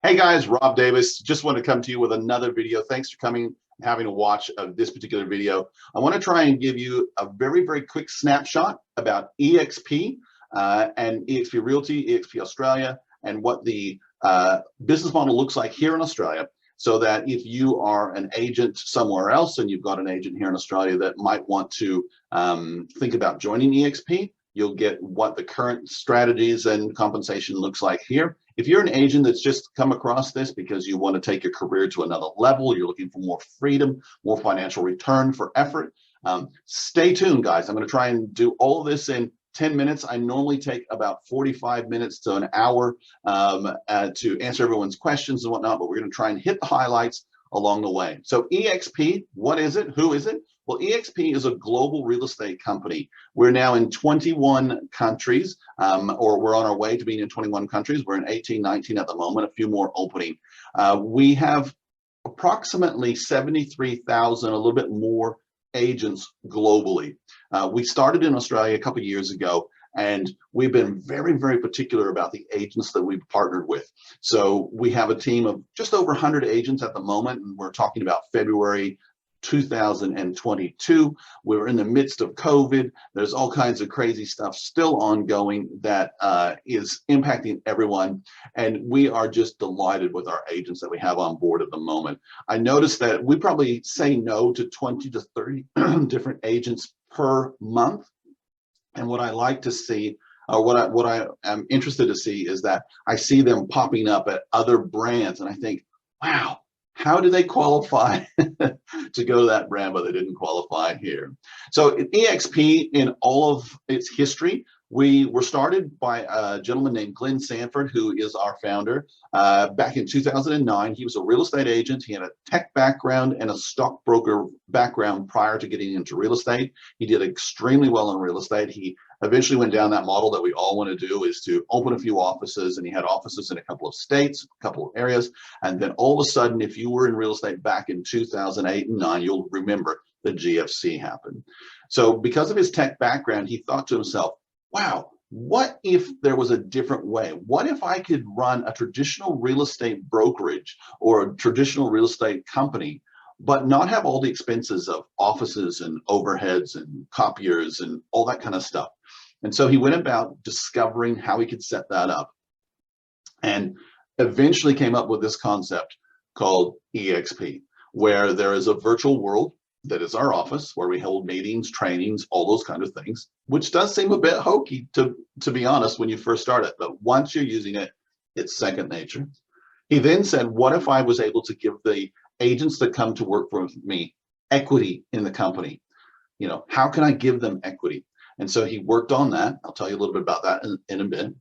Hey guys, Rob Davis. Just want to come to you with another video. Thanks for coming and having a watch of this particular video. I want to try and give you a very quick snapshot about eXp and eXp Realty, eXp Australia, and what the business model looks like here in Australia, so that if you are an agent somewhere else and you've got an agent here in Australia that might want to think about joining eXp, you'll get what the current strategies and compensation looks like here. If you're an agent that's just come across this because you want to take your career to another level, you're looking for more freedom, more financial return for effort, stay tuned, guys. I'm going to try and do all of this in 10 minutes. I normally take about 45 minutes to an hour to answer everyone's questions and whatnot, but we're going to try and hit the highlights along the way. So eXp, what is it? Who is it? Well, eXp is a global real estate company. We're now in 21 countries, or we're on our way to being in 21 countries. We're in 18, 19 at the moment, a few more opening. We have approximately 73,000, a little bit more agents globally. We started in Australia a couple of years ago, and we've been very particular about the agents that we've partnered with. So we have a team of just over 100 agents at the moment, and we're talking about February 2022. We're in the midst of COVID. There's all kinds of crazy stuff still ongoing that is impacting everyone. And we are just delighted with our agents that we have on board at the moment. I noticed that we probably say no to 20 to 30 different agents per month. And what I like to see, or what I am interested to see, is that I see them popping up at other brands, and I think, wow, how do they qualify to go to that brand, but they didn't qualify here? So at eXp, in all of its history, we were started by a gentleman named Glenn Sanford, who is our founder. Back in 2009, he was a real estate agent. He had a tech background and a stockbroker background prior to getting into real estate. He did extremely well in real estate. He eventually went down that model that we all want to do, is to open a few offices, and he had offices in a couple of states, a couple of areas. And then all of a sudden, if you were in real estate back in 2008 and 9, you'll remember the GFC happened. So because of his tech background, he thought to himself, wow, what if there was a different way? What if I could run a traditional real estate brokerage or a traditional real estate company, but not have all the expenses of offices and overheads and copiers and all that kind of stuff? And so he went about discovering how he could set that up, and eventually came up with this concept called eXp, where there is a virtual world that is our office, where we hold meetings, trainings, all those kind of things, which does seem a bit hokey, to be honest, when you first start it. But once you're using it, it's second nature. He then said, what if I was able to give the agents that come to work for me equity in the company? You know, how can I give them equity? And so he worked on that. I'll tell you a little bit about that in a bit.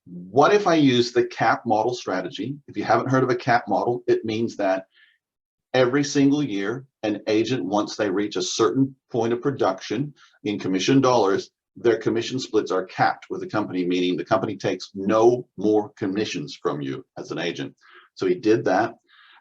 What if I use the cap model strategy? If you haven't heard of a cap model, it means that every single year, an agent, once they reach a certain point of production in commission dollars, their commission splits are capped with the company, meaning the company takes no more commissions from you as an agent. So he did that,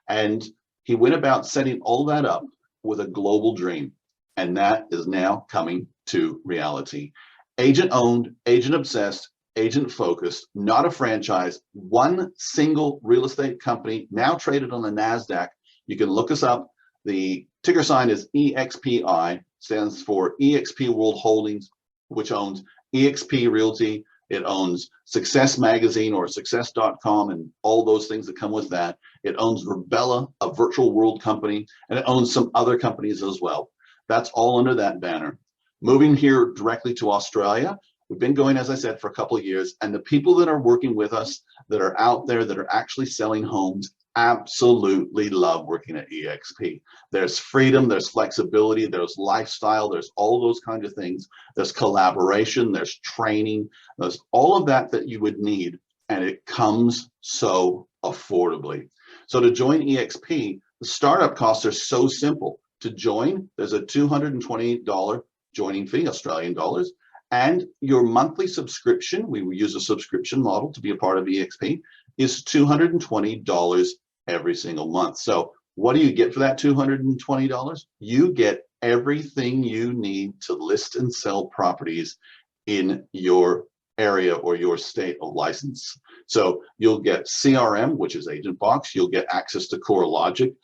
and he went about setting all that up with a global dream, and that is now coming to reality. Agent owned, agent obsessed, agent focused, not a franchise, one single real estate company, now traded on the NASDAQ. You can look us up. The ticker sign is EXPI, stands for eXp World Holdings, which owns eXp Realty. It owns Success Magazine or Success.com and all those things that come with that. It owns Verbella, a virtual world company, and it owns some other companies as well. That's all under that banner. Moving here directly to Australia, we've been going, as I said, for a couple of years, and the people that are working with us, that are out there, that are actually selling homes, absolutely love working at eXp. There's freedom, there's flexibility, there's lifestyle, there's all those kinds of things. There's collaboration, there's training, there's all of that that you would need, and it comes so affordably. So to join eXp, the startup costs are so simple. To join, there's a $228 joining fee, Australian dollars, and your monthly subscription, we will use a subscription model to be a part of eXp, is $220 every single month. So what do you get for that $220? You get everything you need to list and sell properties in your area or your state of license. So you'll get CRM, which is Agent Box. You'll get access to CoreLogic.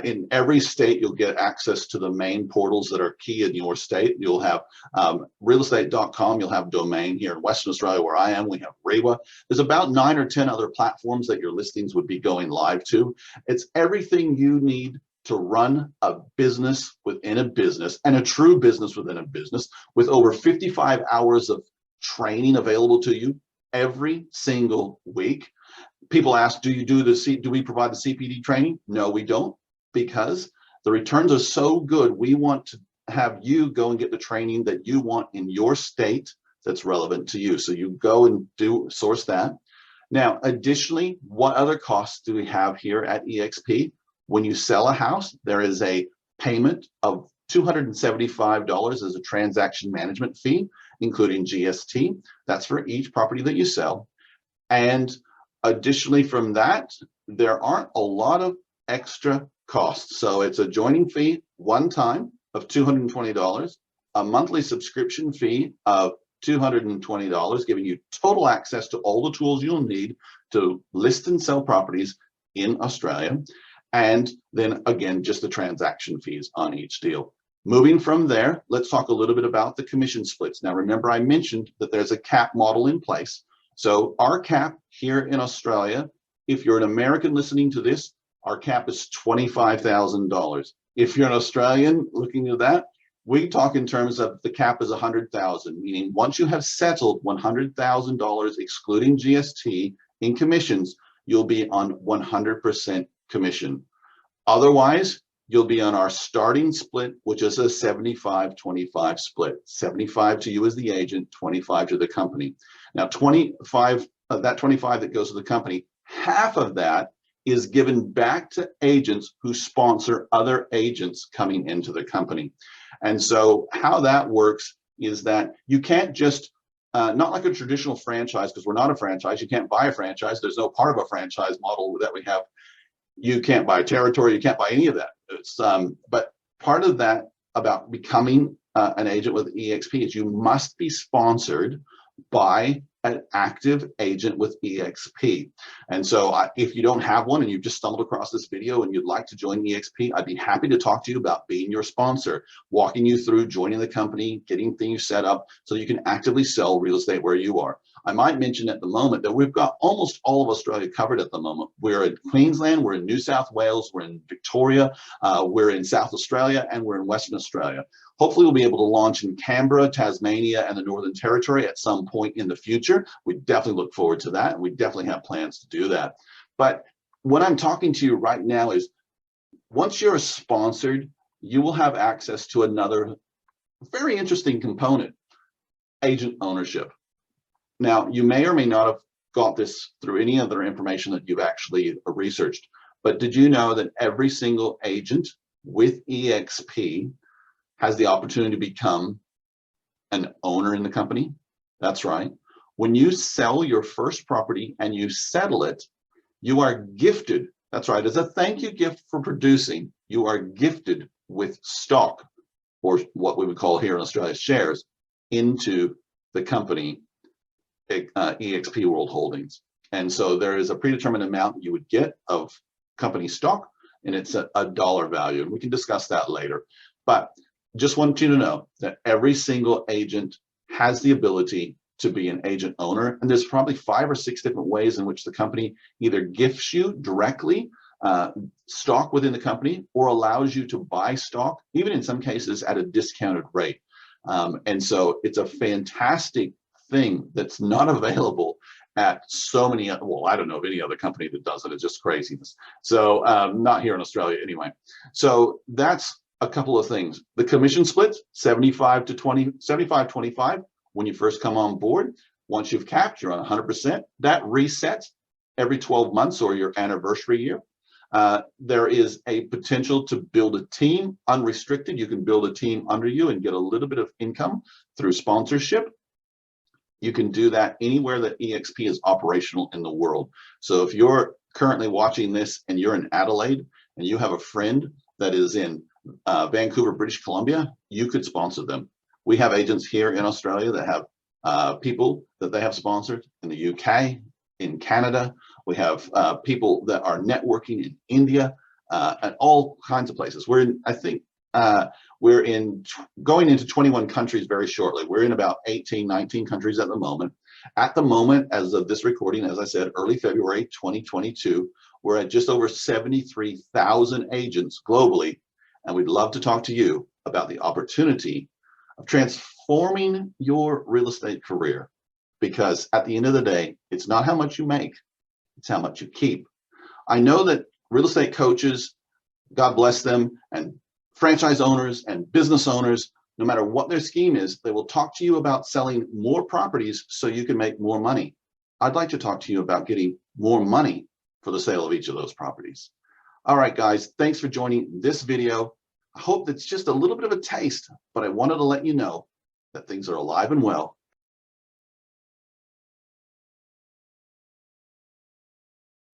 In every state, you'll get access to the main portals that are key in your state. You'll have realestate.com. You'll have domain. Here in Western Australia, where I am, we have REWA. There's about 9 or 10 other platforms that your listings would be going live to. It's everything you need to run a business within a business, and a true business within a business, with over 55 hours of training available to you every single week. People ask, do we provide the CPD training? No, we don't, because the returns are so good. We want to have you go and get the training that you want in your state that's relevant to you. So you go and source that. Now, additionally, what other costs do we have here at eXp? When you sell a house, there is a payment of $275 as a transaction management fee, including GST. That's for each property that you sell. And additionally from that, there aren't a lot of extra costs. So it's a joining fee one time of $220, a monthly subscription fee of $220, giving you total access to all the tools you'll need to list and sell properties in Australia. And then again, just the transaction fees on each deal. Moving from there, let's talk a little bit about the commission splits. Now, remember, I mentioned that there's a cap model in place. So our cap here in Australia, if you're an American listening to this, our cap is $25,000. If you're an Australian looking at that, we talk in terms of the cap is $100,000, meaning once you have settled $100,000, excluding GST in commissions, you'll be on 100% commission. Otherwise, you'll be on our starting split, which is a 75-25 split. 75 to you as the agent, 25 to the company. Now, 25 that goes to the company, half of that is given back to agents who sponsor other agents coming into the company. And so how that works is that you can't just, not like a traditional franchise, because we're not a franchise, you can't buy a franchise. There's no part of a franchise model that we have. You can't buy territory, you can't buy any of that. It's, but part of that about becoming an agent with eXp is you must be sponsored by an active agent with eXp. And so if you don't have one and you've just stumbled across this video and you'd like to join eXp, I'd be happy to talk to you about being your sponsor, walking you through joining the company, getting things set up so you can actively sell real estate where you are. I might mention at the moment that we've got almost all of Australia covered at the moment. We're in Queensland, we're in New South Wales, we're in Victoria, we're in South Australia, and we're in Western Australia. Hopefully we'll be able to launch in Canberra, Tasmania, and the Northern Territory at some point in the future. We definitely look forward to that, and we definitely have plans to do that. But what I'm talking to you right now is, once you're sponsored, you will have access to another very interesting component, agent ownership. Now, you may or may not have got this through any other information that you've actually researched, but did you know that every single agent with eXp has the opportunity to become an owner in the company? That's right. When you sell your first property and you settle it, you are gifted. That's right. As a thank you gift for producing, you are gifted with stock, or what we would call here in Australia shares, into the company eXp World Holdings. And so there is a predetermined amount you would get of company stock, and it's a dollar value. And we can discuss that later. But just want you to know that every single agent has the ability to be an agent owner. And there's probably 5 or 6 different ways in which the company either gifts you directly stock within the company, or allows you to buy stock, even in some cases at a discounted rate. And so it's a fantastic thing that's not available at so many, well, I don't know of any other company that does it. It's just craziness. So not here in Australia anyway. So that's a couple of things. The commission splits, 75-25 when you first come on board. Once you've capped, you're on 100%. That resets every 12 months or your anniversary year. There is a potential to build a team unrestricted. You can build a team under you and get a little bit of income through sponsorship. You can do that anywhere that eXp is operational in the world. So if you're currently watching this and you're in Adelaide and you have a friend that is in Vancouver, British Columbia, you could sponsor them. We have agents here in Australia that have people that they have sponsored in the UK, in Canada. We have people that are networking in India, and all kinds of places. We're in, I think, we're in going into 21 countries very shortly. We're in about 18, 19 countries at the moment. At the moment, as of this recording, as I said, early February 2022, we're at just over 73,000 agents globally. And we'd love to talk to you about the opportunity of transforming your real estate career. Because at the end of the day, it's not how much you make, it's how much you keep. I know that real estate coaches, God bless them, and franchise owners and business owners, no matter what their scheme is, they will talk to you about selling more properties so you can make more money. I'd like to talk to you about getting more money for the sale of each of those properties. All right, guys, thanks for joining this video. I hope that's just a little bit of a taste, but I wanted to let you know that things are alive and well